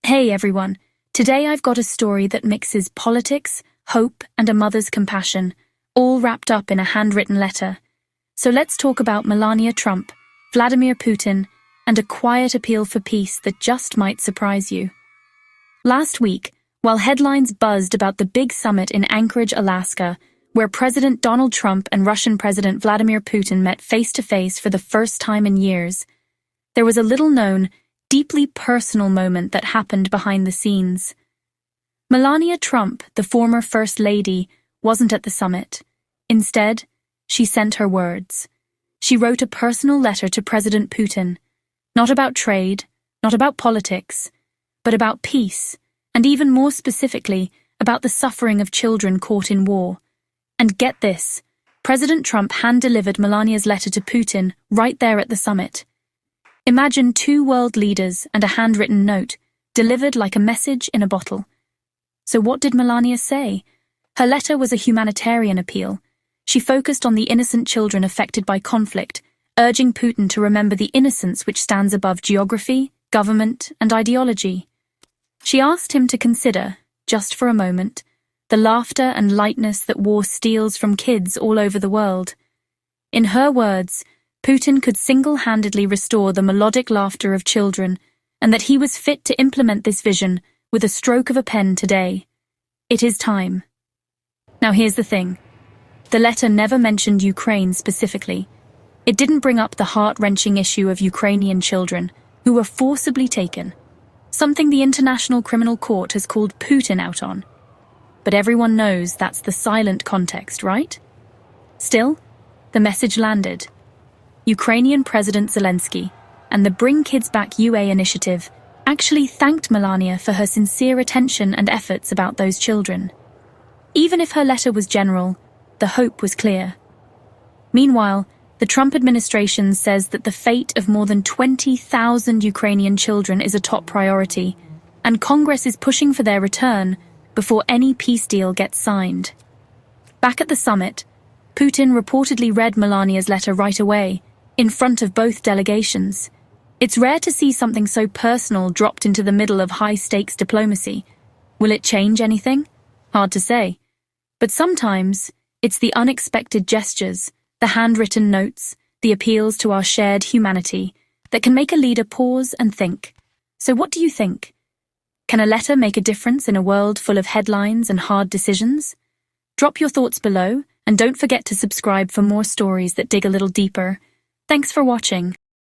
Hey everyone, today I've got a story that mixes politics, hope, and a mother's compassion, all wrapped up in a handwritten letter. So let's talk about Melania Trump, Vladimir Putin, and a quiet appeal for peace that just might surprise you. Last week, while headlines buzzed about the big summit in Anchorage, Alaska, where President Donald Trump and Russian President Vladimir Putin met face-to-face for the first time in years, there was a little-known, deeply personal moment that happened behind the scenes. Melania Trump, the former First Lady, wasn't at the summit. Instead, she sent her words. She wrote a personal letter to President Putin, not about trade, not about politics, but about peace, and even more specifically, about the suffering of children caught in war. And get this, President Trump hand-delivered Melania's letter to Putin right there at the summit. Imagine two world leaders and a handwritten note, delivered like a message in a bottle. So what did Melania say? Her letter was a humanitarian appeal. She focused on the innocent children affected by conflict, urging Putin to remember the innocence which stands above geography, government, and ideology. She asked him to consider, just for a moment, the laughter and lightness that war steals from kids all over the world. In her words, Putin could single-handedly restore the melodic laughter of children, and that he was fit to implement this vision with a stroke of a pen today. It is time. Now here's the thing. The letter never mentioned Ukraine specifically. It didn't bring up the heart-wrenching issue of Ukrainian children who were forcibly taken, something the International Criminal Court has called Putin out on. But everyone knows that's the silent context, right? Still, the message landed. Ukrainian President Zelensky and the Bring Kids Back UA initiative actually thanked Melania for her sincere attention and efforts about those children. Even if her letter was general, the hope was clear. Meanwhile, the Trump administration says that the fate of more than 20,000 Ukrainian children is a top priority, and Congress is pushing for their return before any peace deal gets signed. Back at the summit, Putin reportedly read Melania's letter right away, in front of both delegations. It's rare to see something so personal dropped into the middle of high-stakes diplomacy. Will it change anything? Hard to say. But sometimes, it's the unexpected gestures, the handwritten notes, the appeals to our shared humanity, that can make a leader pause and think. So what do you think? Can a letter make a difference in a world full of headlines and hard decisions? Drop your thoughts below, and don't forget to subscribe for more stories that dig a little deeper. Thanks for watching.